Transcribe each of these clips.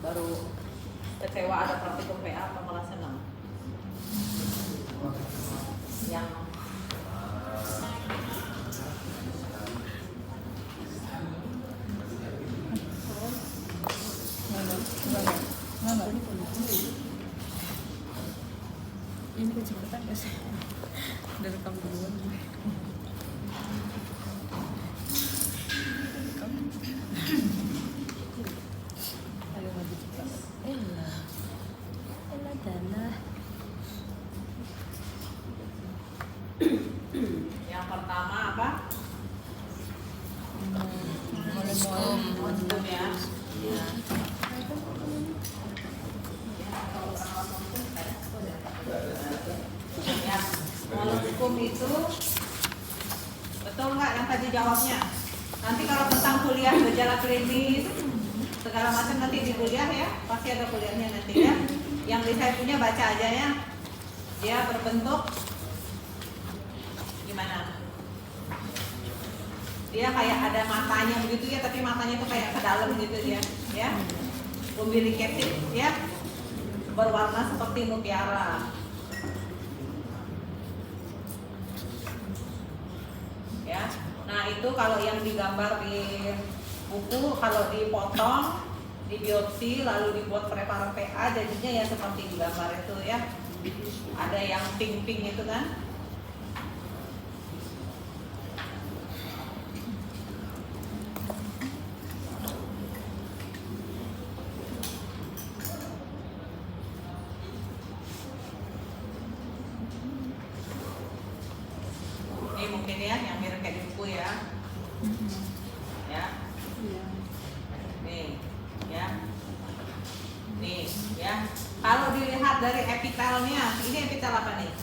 baru kecewa ada praktikum PA atau malah senang? Yang ini kecepatan gak sih? Udah rekam duluan. Ayo maju cepat. Elah dana. yang pertama apa? Momentum ya. Ya. Ya, moloskum itu betul nggak yang tadi jawabnya? Nanti kalau tentang kuliah gejala klinis segala macam nanti di kuliah ya, pasti ada kuliahnya nanti ya. Yang di saya punya baca aja ya. Dia berbentuk gimana? Dia kayak ada matanya begitu ya, tapi matanya itu kayak ke dalam gitu dia, ya. Umbilikatif ya, berwarna seperti mutiara. Ya, nah itu kalau yang digambar di buku, kalau dipotong, dibiopsi, lalu dibuat preparat PA, jadinya ya seperti digambar itu ya. Ada yang pink-pink itu kan. Ini mungkin ya yang mirip kayak di buku ya. Ya. Nih, ya. Nih, ya. Kalau dilihat dari epitelnya, ini epitel apa nih?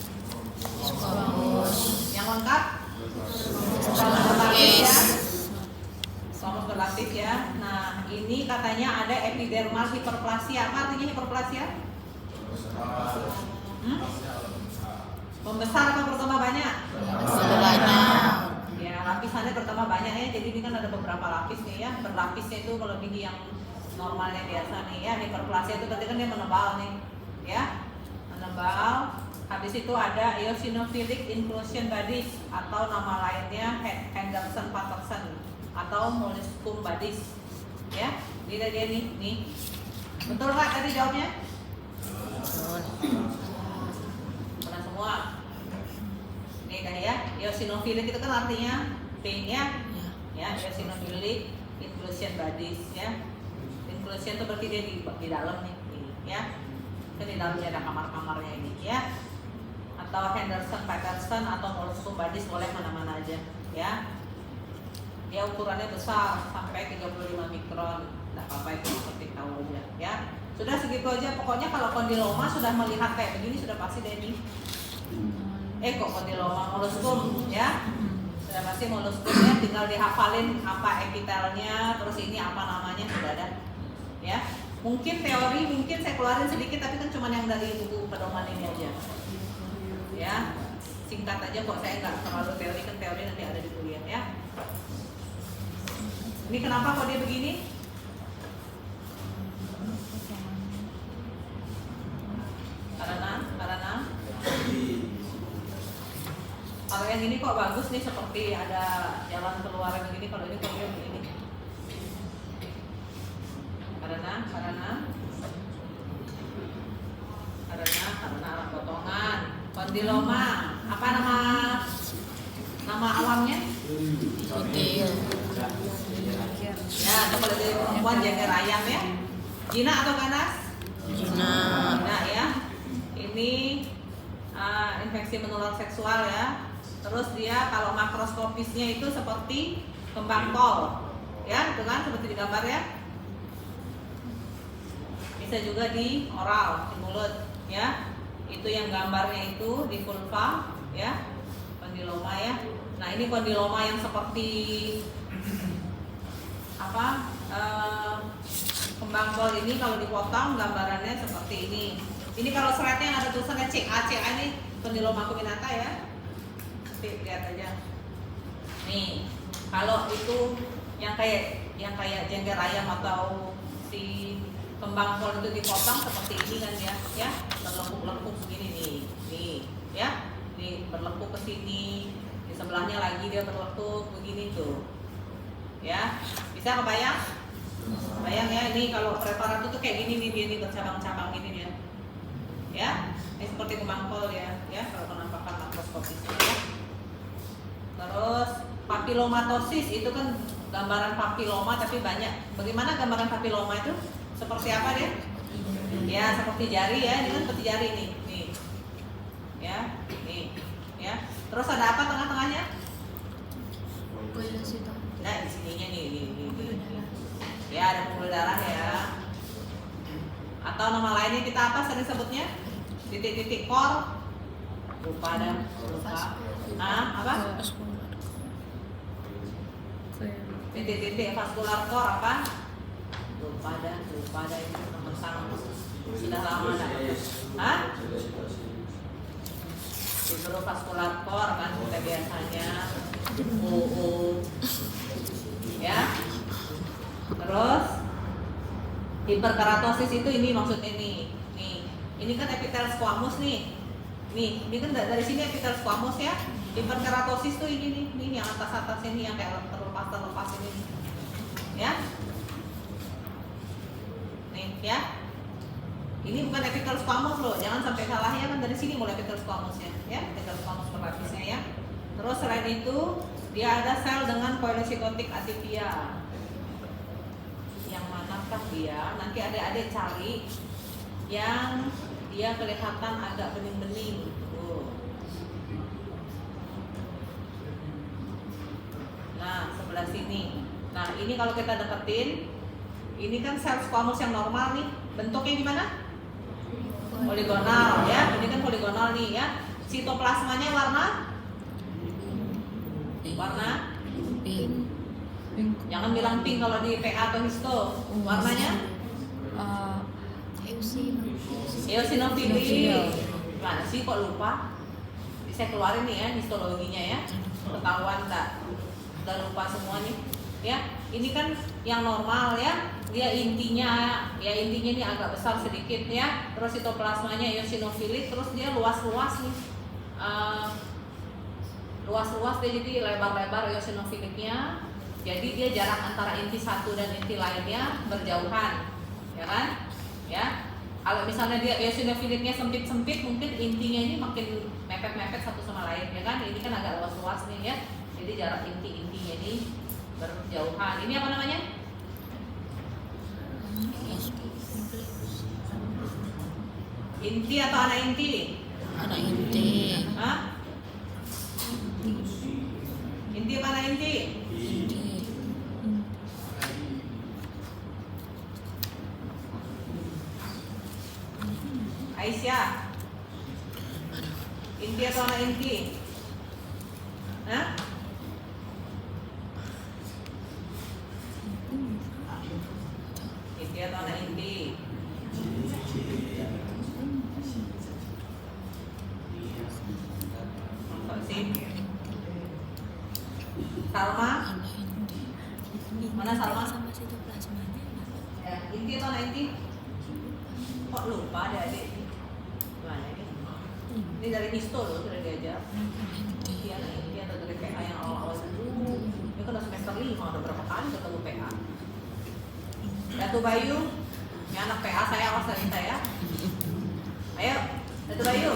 Yang lengkap? Berlapis ya. Squamous berlapis ya. Nah, ini katanya ada epidermal hiperplasia. Apa artinya hiperplasia? Membesar atau bertambah banyak? Banyak. Ya, lapisannya bertambah banyak ya. Jadi ini kan ada beberapa lapis nih ya. Berlapisnya itu melebihi yang normalnya biasa nih ya. Hiperplasia itu berarti kan dia menebal nih, ya. Menebal. Habis itu ada eosinophilic inclusion bodies atau nama lainnya Henderson-Patterson atau molluscum bodies. Ya, ini dia nih. Betul nggak tadi jawabnya? Benar semua. Nih kan ya, eosinophilic itu kan artinya pink ya. Ya, eosinophilic inclusion bodies ya. Inclusion itu berarti dia di dalam nih, ini ya. Kan di dalamnya ada kamar-kamarnya ini ya. Atau Henderson-Patterson atau molluscum bodies boleh mana-mana aja ya. Dia ukurannya besar sampai 35 mikron. Enggak apa-apa itu seperti tahu aja ya. Sudah segitu aja, pokoknya kalau kondiloma sudah melihat kayak begini sudah pasti deh nih. Kok kondiloma molluscum ya. Sudah pasti molluscum ya, tinggal dihafalin apa epitelnya, terus ini apa namanya sudah ada. Ya. Mungkin teori, mungkin saya keluarin sedikit tapi kan cuma yang dari buku pedoman ini aja. Ya. Singkat aja kok, saya nggak terlalu teori, kan teori nanti ada di kuliah ya. Ini kenapa kok dia begini? Karena kalau yang ini kok bagus nih, seperti ada jalan keluar yang begini. Kalau ini kok dia begini. Karena arah potongan. Kondiloma, apa nama awamnya? Kutil. Ya, itu kalau dari perempuan jengger ayam ya. Gina atau ganas? Gina. Gina ya. Ini infeksi menular seksual ya. Terus dia kalau makroskopisnya itu seperti kembang kol, ya, itu kan seperti di gambar ya. Bisa juga di oral, di mulut, ya. Itu yang gambarnya itu di vulva, ya, kondiloma ya. Nah ini kondiloma yang seperti apa? Kembang kol ini kalau dipotong gambarannya seperti ini. Ini kalau slide-nya ada tulisannya CA ini kondiloma acuminata ya. Nanti lihat aja. Nih, kalau itu yang kayak jengger ayam atau si kembang kol itu dipotong seperti ini kan ya, berlekuk-lekuk begini nih, ya, nih berlekuk ke sini, di sebelahnya lagi dia berlekuk begini tuh, ya, bisa kebayang? Bayang ya, ini kalau preparat itu kayak gini nih dia nih bercabang-cabang gini dia, ya, ini seperti kembang kol ya, kalau penampakan makroskopisnya ya. Terus papilomatosis itu kan gambaran papiloma tapi banyak. Bagaimana gambaran papiloma itu? Seperti apa dia? Ya, seperti jari ya. Ini kan seperti jari nih. Ya, nih. Ya. Terus ada apa tengah-tengahnya? Nah, di sininya nih. Ya, ada pembuluh darah ya. Atau nama lainnya kita apa sering sebutnya? Titik-titik kor. Lupa. Apa? Titik-titik vaskular core apa? Lupa dah itu sama sudah lama dah. Fibrovaskular core kan kita biasanya. Ya. Terus hiperkeratosis itu ini maksudnya nih. Ini kan epitel squamous nih. Ini kan dari sini epitel squamous ya. Hiperkeratosis tuh ini nih yang atas ini yang kayak terlepas ini. Ya. Nih ya. Ini bukan epitel squamous loh, jangan sampai salah ya, kan dari sini mulai epitel squamousnya ya, epitel squamous perlapisnya ya. Terus selain itu dia ada sel dengan polycytotic atypia. Yang manakah dia? Nanti adik-adik cari yang dia kelihatan agak bening-bening. Nah, sebelah sini. Nah, ini kalau kita deketin, ini kan sel squamous yang normal nih. Bentuknya gimana? Poligonal ya. Ini kan poligonal nih ya. Sitoplasmanya warna pink. Jangan bilang pink kalau di PA atau histo. Warnanya eosinophil. Gimana sih kok lupa? Bisa keluarin nih ya histologinya ya. Ketahuan enggak? Udah lupa semua nih. Ya, ini kan yang normal ya. Dia intinya ini agak besar sedikit ya. Terus sitoplasmanya eosinofilik, terus dia luas-luas nih. Luas-luas dia jadi lebar-lebar eosinofiliknya. Jadi dia jarak antara inti satu dan inti lainnya berjauhan. Ya kan? Ya. Kalau misalnya dia eosinofiliknya sempit-sempit, mungkin intinya ini makin mepet-mepet satu sama lain, ya kan? Ini kan agak luas-luas nih ya. Jadi jarak inti-intinya ini berjauhan. Ini apa namanya? Inti atau anak inti? Anak inti. Hah? Inti apa anak inti? Inti. Aisyah. Inti atau anak inti? Hah? Inti atau anak inti? Apa sih? Salma? Anak inti. Mana Salma? Sama sitoplasmanya. Ya, inti atau anak inti? Kok lupa adik-adik? Gimana ini? Ini dari histo loh, sudah diajar. Inti anak inti atau dari PA yang awal-awal dulu. Ini kan udah semester 5, udah berapa kali ketemu PA. Datu Bayu, ini anak PA saya, awas dari saya. Ayo, Datu Bayu.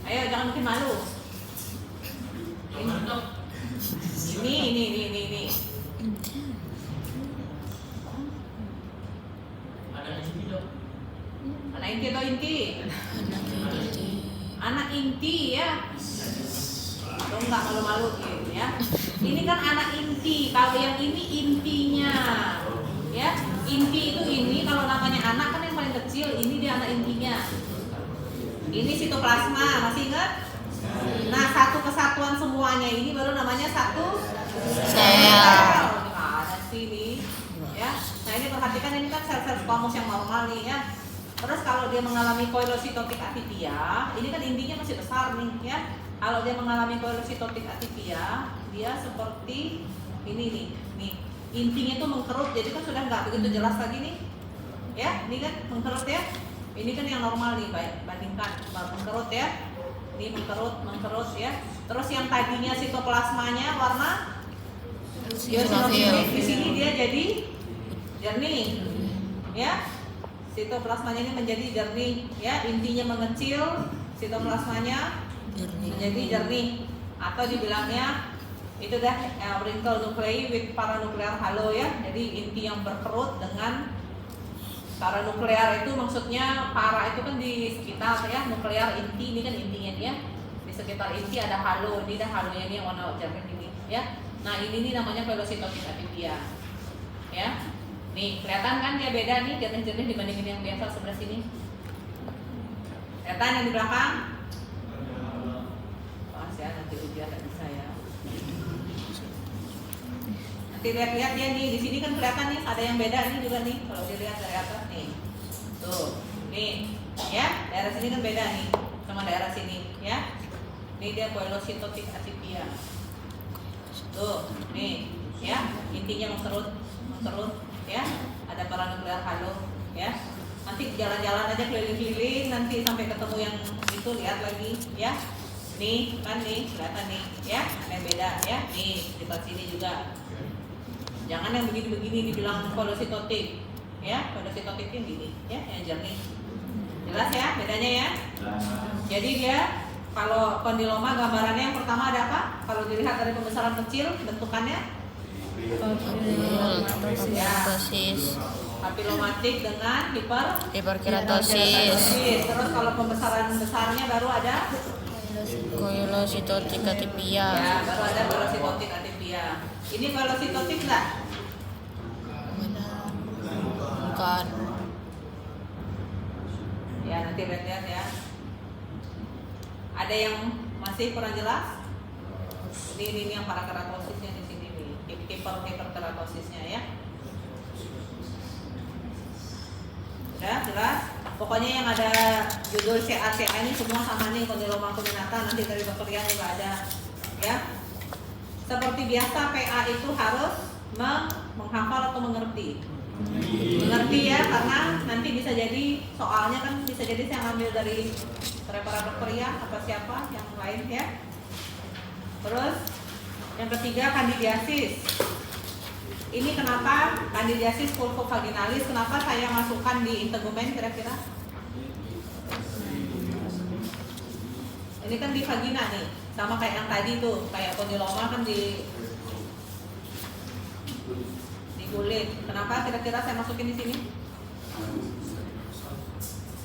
Ayo, jangan bikin malu. Ini. Anak inti atau inti? Anak inti ya. Lo nggak malu-malu gitu ya. Ini kan anak inti. Kalau yang ini intinya, ya. Inti itu ini. Kalau namanya anak kan yang paling kecil. Ini dia anak intinya. Ini sitoplasma, masih ingat? Nah, satu kesatuan semuanya ini baru namanya satu sel. Gimana sih ini? Ya. Nah, ini perhatikan ini kan sel-sel squamous yang normal nih ya. Terus kalau dia mengalami koilocytotic atypia, ini kan intinya masih besar nih ya. Kalau dia mengalami koilocytotic atypia, dia seperti ini nih. intinya itu mengkerut, jadi kan sudah nggak begitu jelas lagi nih. Ya, ini kan mengkerut ya. Ini kan yang normal nih, bandingkan mengkerut ya. Ini mengkerut ya. Terus yang tadinya sitoplasmanya warna eosinofilik, di sini dia jadi jernih. Ya. Sitoplasmanya ini menjadi jernih ya, intinya mengecil, sitoplasmanya menjadi jernih, atau dibilangnya itu dah wrinkle nuclei with paranuclear halo ya. Jadi inti yang berkerut dengan paranuklear, itu maksudnya para itu kan di sekitar ya, nuklear inti, ini kan intinya dia di sekitar inti ada halo, ini dah halonya ini yang warna jernih ini ya. Nah ini nih namanya velocitotic atypia ya. Nih kelihatan kan dia beda nih, jernih-jernih dibandingin yang biasa sebelah sini. Kelihatan yang di belakang? Ya, nanti ujian nggak bisa ya. Nanti lihat-lihat ya nih, di sini kan kelihatan nih ada yang beda nih juga nih kalau dilihat dari atas nih. Tuh, nih ya, daerah sini kan beda nih sama daerah sini ya. Ini dia velocitotic atypia. Tuh, nih ya, intinya mengkerut ya. Ada paranuklear halo ya. Nanti jalan-jalan aja keliling-keliling, nanti sampai ketemu yang itu lihat lagi ya. Nih kan nih kelihatan nih ya, ada yang beda ya. Nih di sini juga, jangan yang begini-begini dibilang velocitotic ya. Velocitotic yang gini ya, yang jernih. Jelas ya bedanya ya. Jadi dia kalau kondiloma gambarannya yang pertama ada apa? Kalau dilihat dari pembesaran kecil bentukannya Hiperkeratosis, papilomatik dengan hiperkeratosis, terus kalau pembesaran besarnya baru ada velocitotic atypia. Ya, baru ada velocitotic atypia. Ini velocitotic nggak? Bukan. Ya, nanti lihat ya. Ada yang masih kurang jelas? Ini yang parakeratosisnya di sini nih. Hiperkeratosisnya ya. Udah jelas? Pokoknya yang ada judul CA ini semua sama nih, kondiloma acuminata, nanti dari dokter Rian juga ada ya. Seperti biasa PA itu harus menghafal atau mengerti. Mengerti ya, karena nanti bisa jadi soalnya kan bisa jadi saya ambil dari para dokter Rian apa siapa yang lain ya. Terus yang ketiga kandidiasis. Ini kenapa kandidiasis vulvovaginalis, kenapa saya masukkan di integumen kira-kira? Ini kan di vagina nih, sama kayak yang tadi tuh, kayak kondiloma kan di kulit. Kenapa kira-kira saya masukin di sini?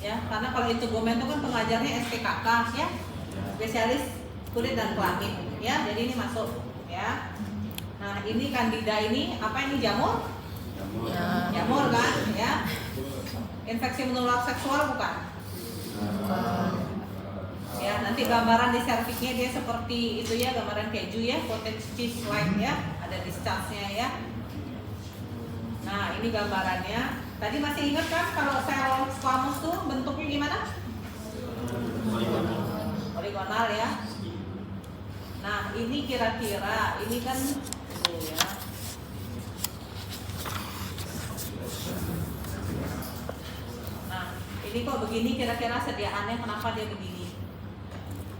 Ya, karena kalau integumen itu kan pengajarnya SPKK ya, spesialis kulit dan kelamin ya, jadi ini masuk ya. Nah ini kandida ini apa ini jamur? Ya. Jamur kan ya. Infeksi menular seksual bukan? Bukan. Ya nanti gambaran di cervixnya dia seperti itu ya, gambaran keju ya, cottage cheese like ya, ada discharge-nya ya. Nah ini gambarannya. Tadi masih ingat kan kalau sel squamous tuh bentuknya gimana? Poligonal ya. Nah ini kira-kira ini kan ya. Nah ini kok begini kira-kira sediaannya, kenapa dia begini?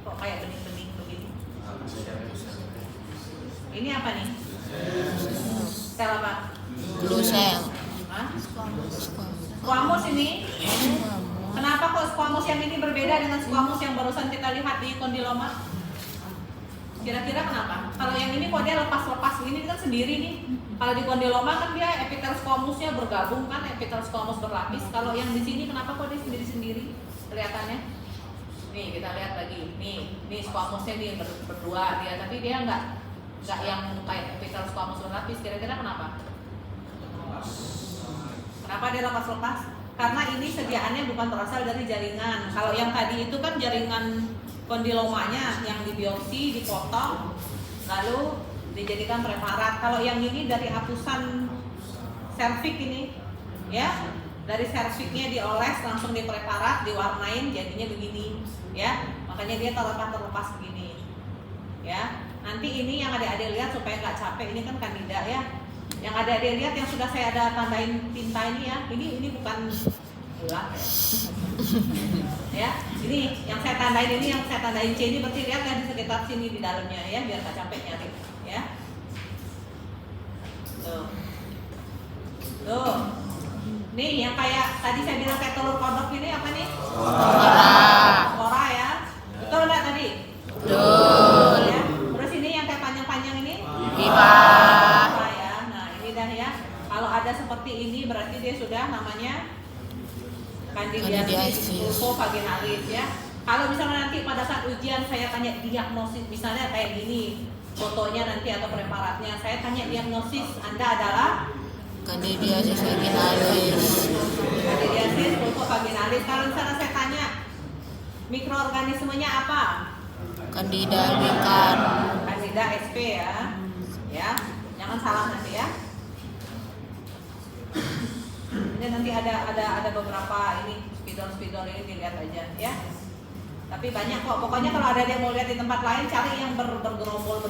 Kok kayak bening-bening begini? Ini apa nih? Sel apa? Blue cell. Hah? Squamous ini. Kenapa kok squamous yang ini berbeda dengan squamous yang barusan kita lihat di kondiloma? Kira-kira kenapa? Kalau yang ini kok dia lepas-lepas ini kan sendiri nih. Kalau di kondiloma kan dia epitel squamous-nya bergabung kan, epitel squamous berlapis. Kalau yang di sini kenapa kok dia sendiri-sendiri kelihatannya? Nih kita lihat lagi. Nih squamous-nya nih berdua dia, tapi dia nggak yang kayak epitel squamous berlapis. Kira-kira kenapa? Kenapa dia lepas-lepas? Karena ini sediaannya bukan berasal dari jaringan. Kalau yang tadi itu kan jaringan kondilomanya yang dibiopsi, dipotong, lalu dijadikan preparat. Kalau yang ini dari hapusan serviks ini, ya, dari serviksnya dioles langsung dipreparat, diwarnain, jadinya begini, ya. Makanya dia terlepas begini, ya. Nanti ini yang adik-adik lihat supaya nggak capek, ini kan kandida ya. Yang ada dia lihat yang sudah saya ada tandain tinta ini ya. Ini bukan bulat ya. Ya, ini yang saya tandain C ini berarti lihat ya di sekitar sini di dalamnya ya, biar nggak capek nyari ya. Tuh. Nih yang kayak tadi saya bilang kayak telur kodok ini apa nih? Spora ya. Betul nggak tadi? Betul. Ya. Terus ini yang kayak panjang-panjang ini? Pipa. Ya. Nah ini dah ya. Kalau ada seperti ini berarti dia sudah namanya Candidiasis pulpovaginalis ya. Kalau misalnya nanti pada saat ujian saya tanya diagnosis, misalnya kayak gini fotonya nanti atau preparatnya, saya tanya diagnosis Anda adalah Candidiasis vaginalis. Candidiasis pulpovaginalis. Kalau misalnya saya tanya mikroorganismenya apa? Candida albicans. Candida sp ya. Ya, jangan salah nanti ya. Ini nanti ada beberapa ini spidol ini dilihat aja ya. Tapi banyak kok. Pokoknya kalau ada yang mau lihat di tempat lain cari yang bergerombol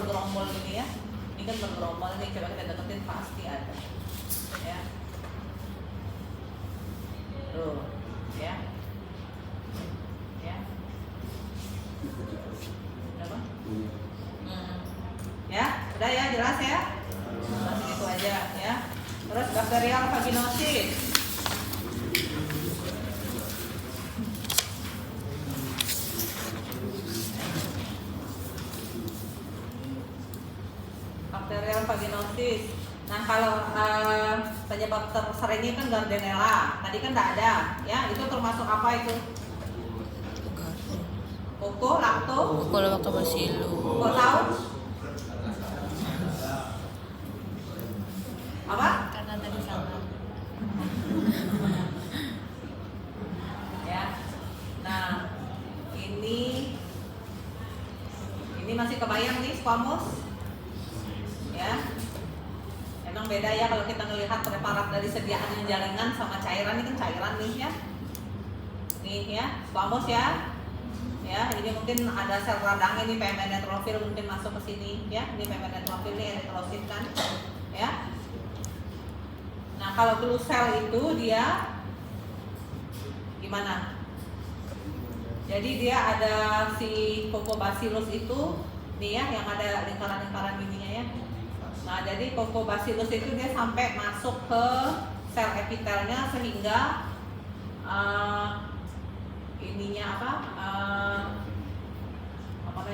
ini ya. Ini kan bergerombol ini, coba kita deketin pasti ada. Ya. Tuh, ya. Ya. Berapa? Ya, udah ya, jelas ya. Masih itu aja ya. Terus bakterial vaginosis. Bakterial vaginosis. Nah kalau penyebab terseringnya kan Gardnerella. Tadi kan tidak ada, ya. Itu termasuk apa itu? Koko, lakto. Lactobacillus. Kok tahu? Apa? Karena tadi sama. Ya. Nah, ini masih kebayang nih squamous. Ya. Emang beda ya kalau kita melihat preparat dari sediaan jaringan sama cairan. Ini kan cairan nih ya. Nih ya, squamous ya. Ya, ini mungkin ada sel radang ini pMN neutrofil mungkin masuk ke sini ya. Ini pMN neutrofil ini eritrosit kan. Ya. Nah, kalau blue cell itu dia gimana? Jadi dia ada si Coccobacillus itu nih ya, yang ada lingkaran-lingkaran gininya ya. Nah, jadi Coccobacillus itu dia sampai masuk ke sel epitelnya sehingga ininya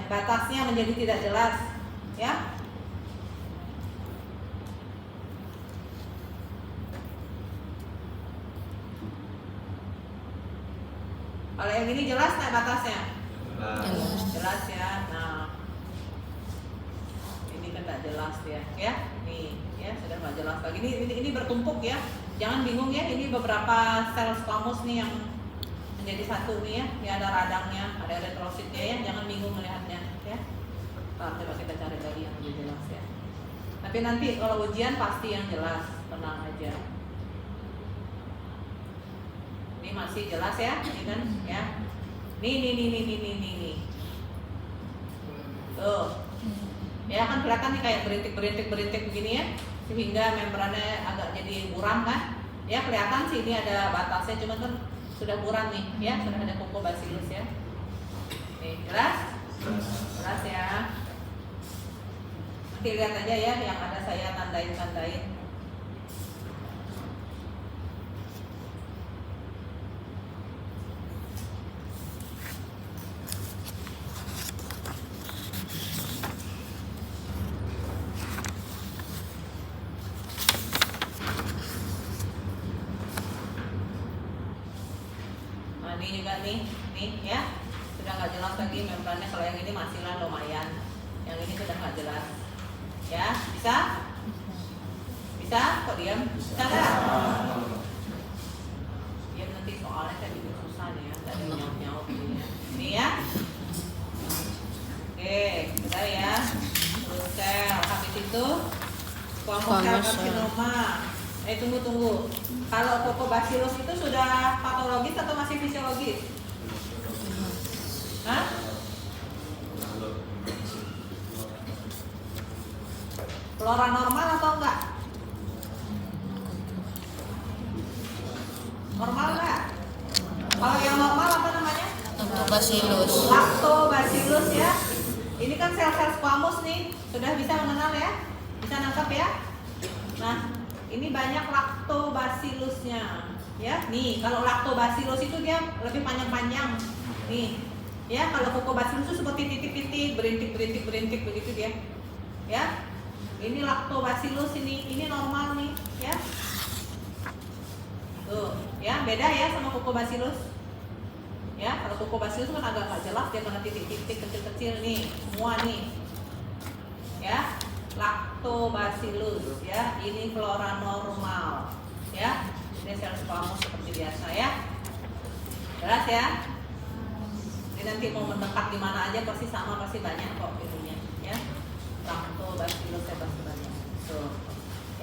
batasnya menjadi tidak jelas ya. Kalau yang ini jelas nggak batasnya? Jelas ya. Nah, ini kan nggak jelas ya. Nih, ya sudah nggak jelas lagi. Ini bertumpuk ya. Jangan bingung ya. Ini beberapa sel squamous nih yang menjadi satu nih ya. Ini ada radangnya, ada eritrositnya ya. Jangan bingung melihatnya ya. Coba kita cari lagi yang lebih jelas ya. Tapi nanti kalau ujian pasti yang jelas, tenang aja. Ini masih jelas ya, ini kan ya. Nih. Tuh. Ya kan kelihatan nih kayak berintik begini ya. Sehingga membrannya agak jadi buram kan. Ya kelihatan sih ini ada batasnya, cuman kan sudah buram nih ya, sudah ada Coccobacillus ya. Nih, jelas? Jelas ya. Nanti lihat aja ya yang ada saya tandain. Nah, ini juga nih ya. Sudah nggak jelas lagi membrannya. Kalau yang ini masih lah lumayan. Yang ini sudah nggak jelas. Ya, bisa? Bisa? Kok diam? Bisa nggak? Diam nanti soalnya saya bikin susah nih ya. Tadi nyaut ini ya. Ini ya. Oke, udah ya. Terus sel. Habis itu squamous cell carcinoma. Tunggu. Kalau Coccobacillus itu sudah patologis atau masih fisiologis? Hah? Flora normal atau enggak? Lactobacillus ya. Ini kan sel-sel squamous nih. Sudah bisa mengenal ya? Bisa nangkap ya? Nah, ini banyak lactobacillusnya. Ya, nih kalau lactobacillus itu dia lebih panjang-panjang. Nih, ya kalau cucobacillus itu seperti titik-titik, berintik begitu dia. Ya, ini lactobacillus ini normal nih, ya. Tuh, ya beda ya sama cucobacillus. Ya, kalau cucobacillus kan agak nggak jelas dia karena titik-titik kecil-kecil nih, semua nih. Ya, lactobacillus ya, ini flora normal. Ya, ini sel squamous seperti biasa ya. Jelas ya? Ini nanti mau mendekat di mana aja pasti sama, pasti banyak kok ininya, ya. Lactobacillus ya pasti banyak. Tuh,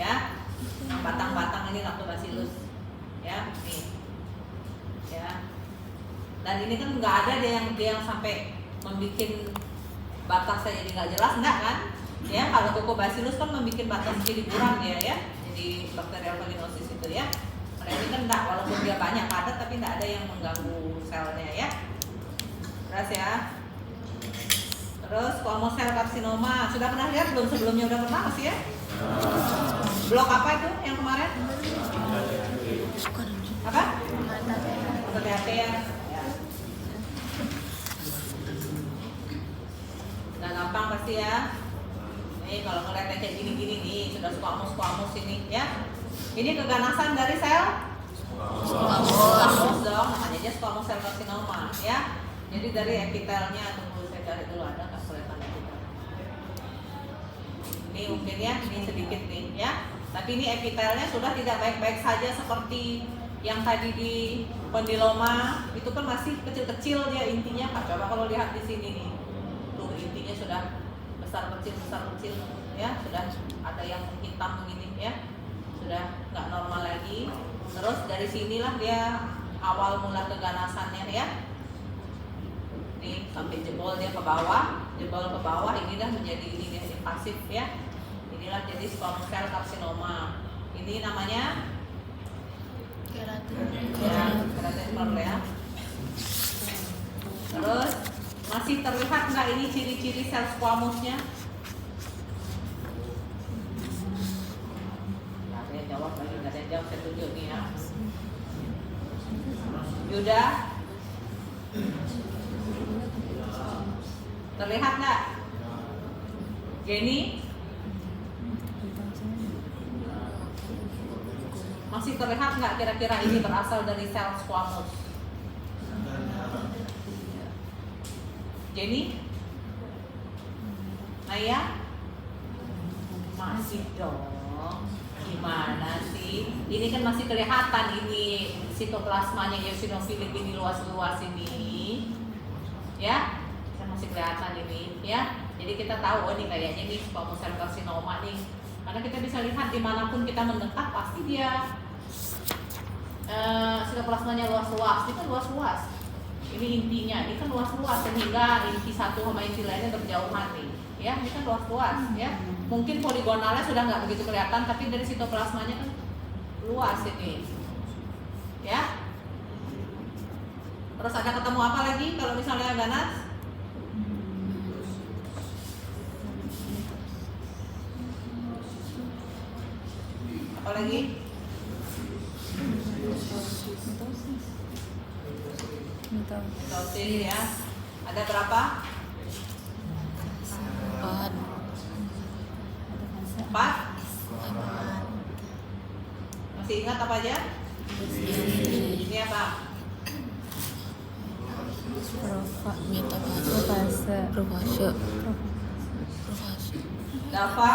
ya. Yang batang-batang ini lactobacillus, ya. Nih, ya. Dan ini kan nggak ada dia yang sampai membuat batasnya jadi nggak jelas, enggak kan? Ya, kalau cucobacillus kan membuat batas jadi kurang dia ya. Jadi bakterial vaginosis itu ya. Nah, ini kan enggak, walaupun dia banyak padat tapi enggak ada yang mengganggu selnya ya. Terus ya. Terus squamous cell carcinoma, sudah pernah lihat belum sebelumnya? Udah pernah masih ya? Blok apa itu yang kemarin? Apa? THT ya. Nggak gampang pasti ya. Nih kalau ngeliatnya kayak gini-gini nih sudah squamous ini ya. Ini keganasan dari sel squamous dong, namanya aja squamous cell carcinoma ya. Jadi dari epitelnya, tunggu saya cari dulu ada nggak kelihatan epitel. Ini mungkin ya, ini sedikit nih ya. Tapi ini epitelnya sudah tidak baik-baik saja seperti yang tadi di kondiloma, itu kan masih kecil-kecil dia intinya. Coba kalau lihat di sini nih, tuh intinya sudah besar kecil ya, sudah ada yang hitam begini ya, sudah nggak normal lagi. Terus dari sinilah dia awal mula keganasannya ya. Nih sampai jebol dia ke bawah, ini dah menjadi ini dia invasif ya. Inilah jadi squamous cell carcinoma. Ini namanya keratin ya. Terus masih terlihat nggak ini ciri-ciri sel squamousnya? Nggak ada yang jawab lagi, nggak ada yang jawab, saya tunjuk nih ya. Yuda, terlihat nggak? Jenny, masih terlihat nggak kira-kira ini berasal dari sel squamous? Jenny? Naya? Masih dong. Gimana sih? Ini kan masih kelihatan ini sitoplasmanya eosinofilik ini luas-luas ini. Ya? Masih kelihatan ini ya. Jadi kita tahu oh ini kayaknya nih squamous cell carcinoma nih. Karena kita bisa lihat dimanapun kita mendekat pasti dia sitoplasmanya luas-luas. Ini kan luas-luas. Ini intinya, ini kan luas-luas sehingga inti satu sama inti lainnya berjauhan nih. Ya, ini kan luas-luas ya. Mungkin poligonalnya sudah nggak begitu kelihatan, tapi dari sitoplasmanya kan luas ini. Ya. Terus ada ketemu apa lagi kalau misalnya ganas? Apa lagi? Mitosis ya. Ada berapa? 4. Masih ingat apa aja? Ini apa? Profase. Dava.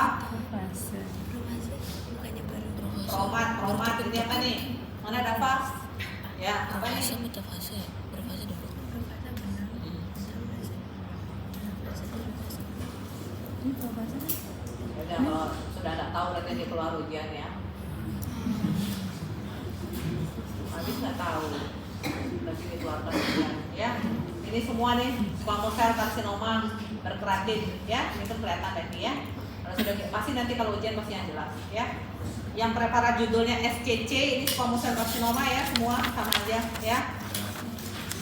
Romat ini apa nih? Mana Dava? Ya, apa nih? Metafase dulu. Ya, kalau sudah nggak tahu berarti dia keluar ujian ya. Habis nggak tahu berarti dikeluarkan ujian ya. Ini semua nih squamous cell carcinoma berkeratin ya. Ini kan kelihatan tadi ya. Kalau sudah pasti nanti kalau ujian pasti yang jelas ya. Yang preparat judulnya SCC ini squamous cell carcinoma ya, semua sama aja ya.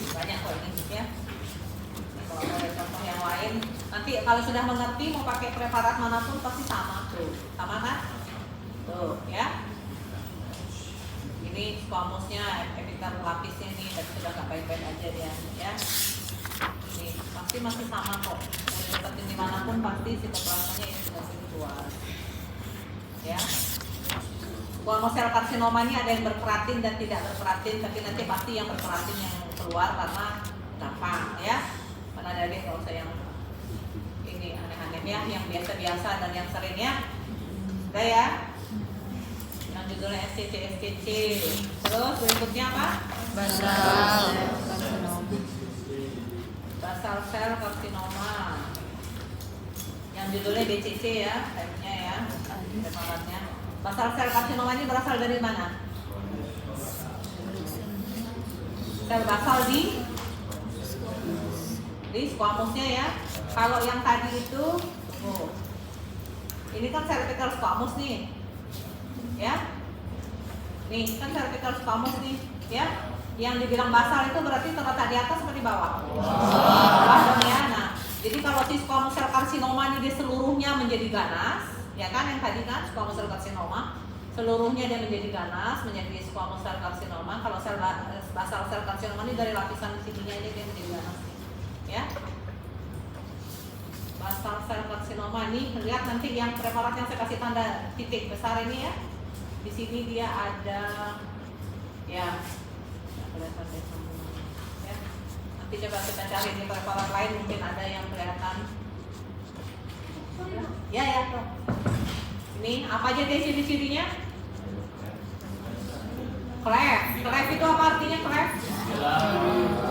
Banyak kok ini ya. lain. Nanti kalau sudah mengerti mau pakai preparat manapun pasti sama tuh, sama kan? Tuh ya. Ini squamosnya, epithel lapisnya nih, tapi sudah nggak baik-baik aja dia, ya. Ini pasti masih sama kok. Mau didapetin dimanapun pasti sitoplasmanya ini sudah keluar, ya. Squamous cell carcinoma ini ada yang berkeratin dan tidak berkeratin, tapi nanti pasti yang berkeratin yang keluar karena gampang, ya. Mana ada deh kalau saya yang ini aneh-aneh ya, yang biasa-biasa dan yang sering ya. Udah ya. Yang judulnya SCC. Terus berikutnya apa? Basal cell carcinoma. Yang judulnya BCC ya, type-nya ya, preparatnya. Basal cell carcinoma ini berasal dari mana? Sel basal di squamosnya ya. Kalau yang tadi itu, ini kan cervical squamous nih, ya. Nih kan cervical squamous nih, ya. Yang dibilang basal itu berarti terletak di atas seperti bawah. Bawah dong ya. Nah, jadi kalau si squamous cell carcinoma ini dia seluruhnya menjadi ganas, ya kan yang tadi kan squamous cell carcinoma, seluruhnya dia menjadi ganas, menjadi squamous cell carcinoma. Kalau basal cell carcinoma ini dari lapisan sininya ini dia menjadi ganas, ya. Basal cell carcinoma ini lihat nanti yang preparat yang saya kasih tanda titik besar ini ya. Di sini dia ada ya. Ya. Nanti coba kita cari di preparat lain mungkin ada yang kelihatan. Ya. Ini apa aja deh ciri-cirinya? Cleft itu apa artinya cleft?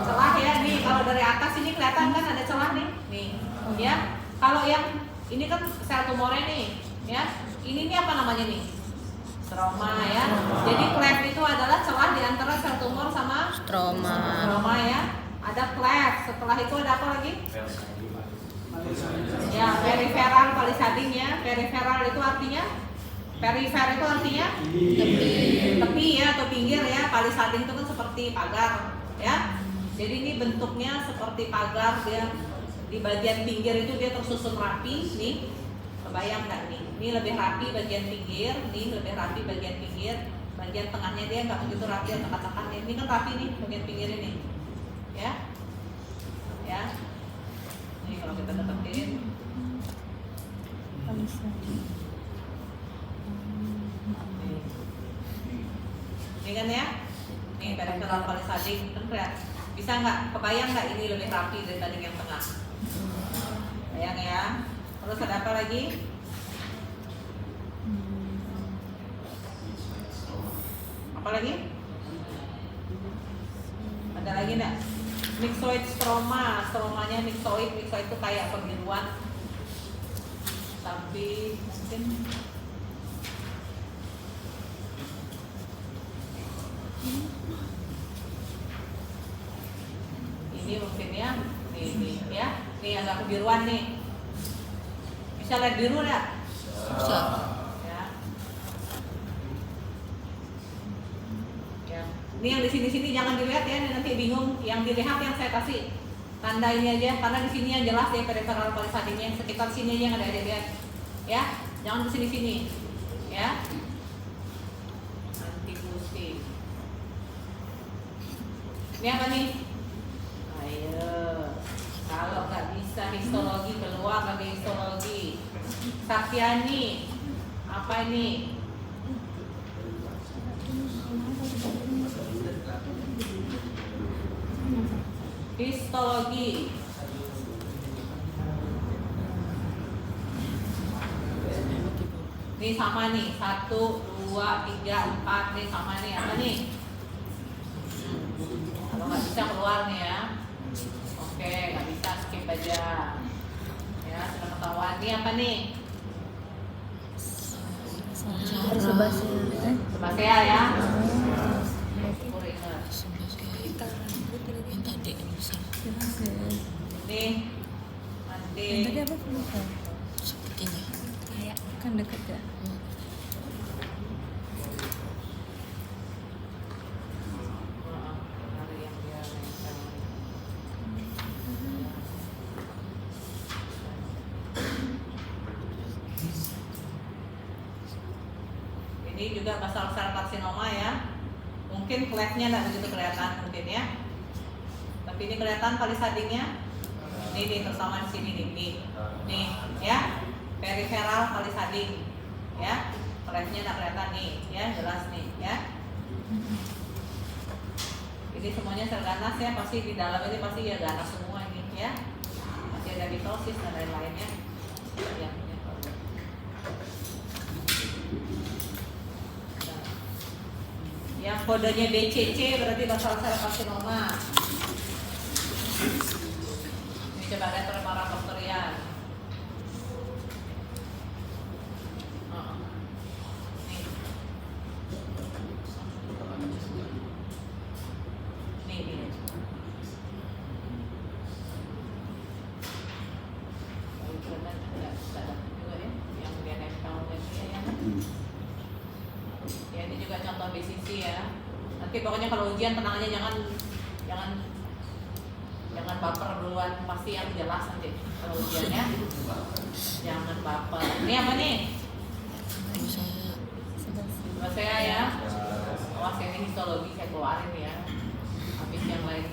Celah ya nih, kalau dari atas ini kelihatan kan ada celah nih ya. Kalau yang ini kan sel tumornya nih ya, ini apa namanya nih? Stroma ya. Jadi cleft itu adalah celah di antara sel tumor sama stroma ya. Ada cleft. Setelah itu ada apa lagi? Ya, periferal palisading ya. Periferal itu artinya tepi ya atau pinggir ya. Palisading itu kan seperti pagar ya. Jadi ini bentuknya seperti pagar, dia di bagian pinggir itu dia tersusun rapi nih. Kebayang nggak nih? Ini lebih rapi bagian pinggir, ini lebih rapi bagian pinggir. Bagian tengahnya dia nggak begitu rapi atau katakan ini kan rapi nih bagian pinggir ini. Ya. Ini kalau kita deketin. Ini kan ya, nih periferal palisading kan bisa nggak kebayang nggak ini lebih rapi daripada yang tengah? Bayang ya. Terus ada apa lagi? Apa lagi? Ada lagi nggak? Myxoid stroma, stromanya myxoid itu kayak kebiruan. Tapi mungkin ini mungkin ya, nih agak kebiruan nih. Bisa lihat biru nggak? Bisa. Ya. Ini yang di sini jangan dilihat ya, nanti bingung. Yang dilihat yang saya kasih tanda ini aja, karena di sini yang jelas ya periferal palisadingnya, sekitar sini aja yang ada lihat. Ya, jangan di sini ya. Nanti pusing. Ini apa nih? Ayo, kalau nggak bisa histologi keluar lagi histologi. Saktiani, apa ini? Histologi. Ini sama nih, 1, 2, 3, 4, nih sama nih, apa nih? Kalau nggak bisa keluar nih ya. Oke, nggak bisa skip aja. Ya, sudah ketahuan. Ini apa nih? Sebasea ya. Nih, nanti. Tadi apa pelukan? Sepertinya. Kayak kan deket ya. Ini juga basal sel karsinoma ya. Mungkin flagnya nggak begitu kelihatan mungkin ya. Tapi ini kelihatan palisadingnya. Ini terutama di sini nih ya. Periferal palisading ya. Flagnya nggak kelihatan nih ya, jelas nih ya. Ini semuanya sel ganas ya, pasti di dalam ini pasti ya ganas semua ini ya. Masih ada mitosis dan lain-lainnya. Ya. Yang kodenya BCC berarti basal sel karsinoma. Ini coba lihat para bakterian. Nih. Ya, ini juga contoh BCC ya. Nanti pokoknya kalau ujian tenang aja, jangan baper duluan, pasti yang jelas nanti kalau ujiannya. Jangan baper. Ini apa nih? Coba saya ya. Awas ini histologi saya keluarin ya. Habis yang lain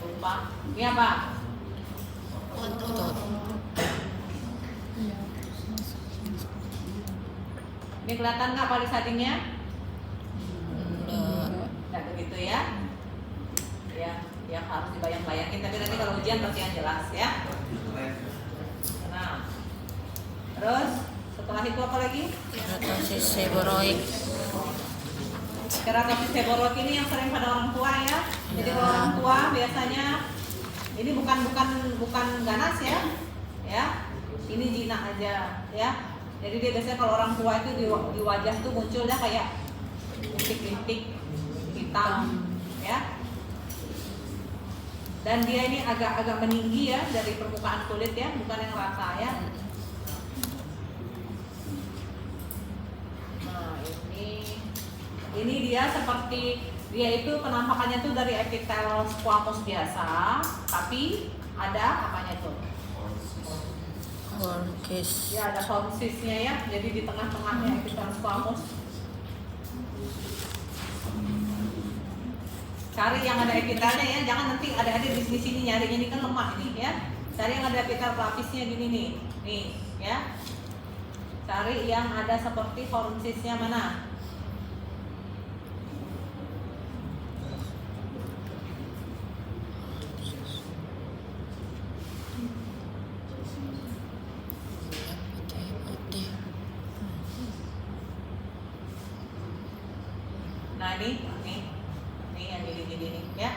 lupa. Ini apa? Ini kelihatan nggak palisadingnya? Nggak begitu ya? Ya harus dibayang-bayangin. Tapi nanti kalau ujian pasti yang jelas ya. Nah, terus setelah itu apa lagi? Keratosis seboroid. Keratosis seboroid ini yang sering pada orang tua ya. Jadi kalau orang tua biasanya ini bukan ganas ya. Ya, ini jinak aja ya. Jadi dia biasanya kalau orang tua itu di wajah tuh munculnya kayak lintik-lintik hitam ya. Dan dia ini agak meninggi ya dari permukaan kulit ya, bukan yang rata ya. Nah, ini dia seperti dia itu penampakannya tuh dari epitel squamous biasa, tapi ada apanya tuh? Hornkis. Ya ada hornsisnya ya, jadi di tengah-tengahnya epitel squamous. Cari yang ada epitelnya ya, jangan nanti ada di sini nyarinya, ini kan lemah ini ya. Cari yang ada epitel pelapisnya gini nih ya. Cari yang ada seperti hornsisnya mana? Nah ini yang gini nih ya.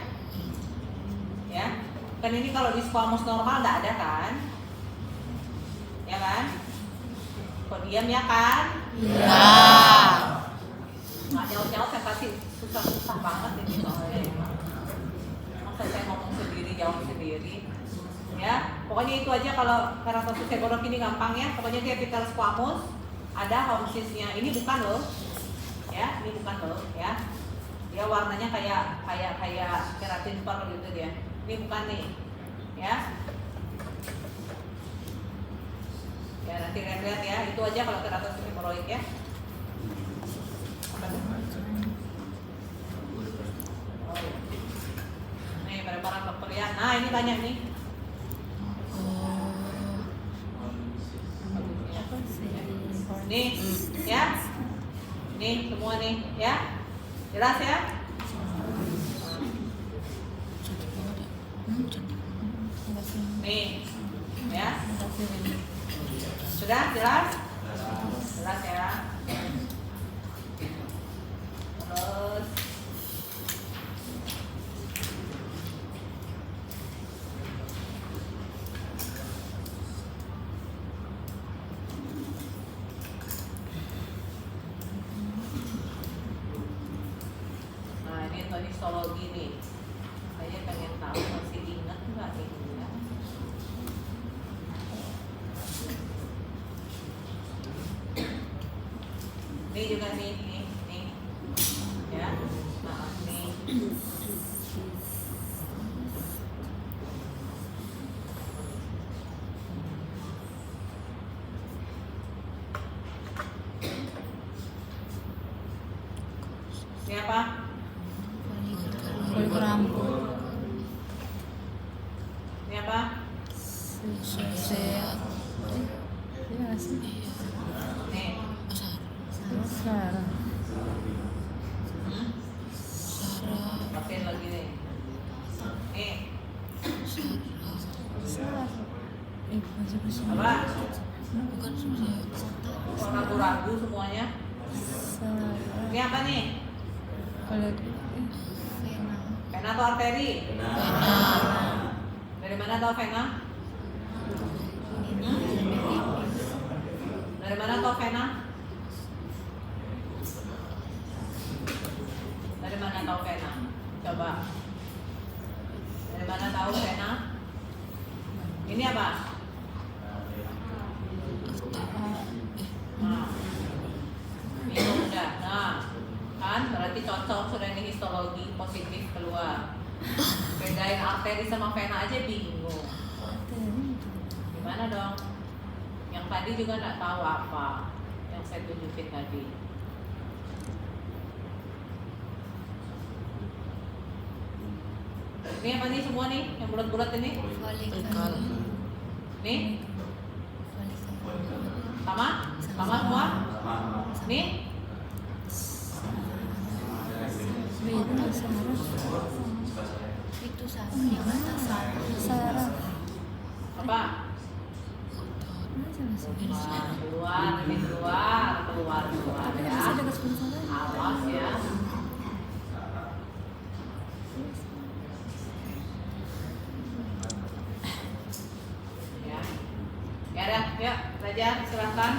Ya. Kan ini kalau di squamous normal nggak ada kan? Ya kan? Kok diam ya kan? Ya. Nggak jauh-jauh saya pasti susah banget ini soalnya. Masa saya ngomong sendiri, jawab sendiri. Ya, pokoknya itu aja kalau keratosis seboroid ini gampang ya. Pokoknya dia epitel squamous, ada hornsisnya. Ini bukan loh. Ya, ini bukan loh ya. Dia warnanya kayak keratin pearl gitu dia. Ini bukan nih. Ya. Ya nanti lihat ya. Itu aja kalau keratosis seboroid ya. Oh, iya. Nih pada bakterian. Nah, ini banyak nih. Nih, ya. Nih semua nih, ya. Jelas ya? Nih, ya. Sudah jelas? Jelas ya. Terus histologi nih, saya pengen tahu masih ingat nggak ini ya? Ini juga nih, ya, nah nih. Ini apa? Kulit rambut. Ini apa? Iya nggak sih? Nih. Sarah. Pakai lagi nih. Nih. Sarah. Masih Apa? bukan susah. Kok ragu-ragu semuanya? Sarah. Ini apa nih? Kulit. Vena atau arteri? Dari mana tahu vena? Dari mana tahu vena? Dari mana tahu vena? Coba. Dari mana tahu vena? Ini apa? Nah. Ini udah. Nah, kan berarti cocok sudah ini histologi positif keluar. Bedain arteri sama vena aja bingung. Gimana dong? Yang tadi juga nggak tahu apa yang saya tunjukin tadi. Ini apa nih semua nih yang bulat-bulat ini? Nih? Sama? Sama semua? Nih? Beda Sarah. Itu Sarah yang atas Sarah. Apa? Masih. Nah, keluar, ini keluar Tapi ya. masih ada kesempatan. Awas ya. Ya. Ya dah, yuk belajar silahkan.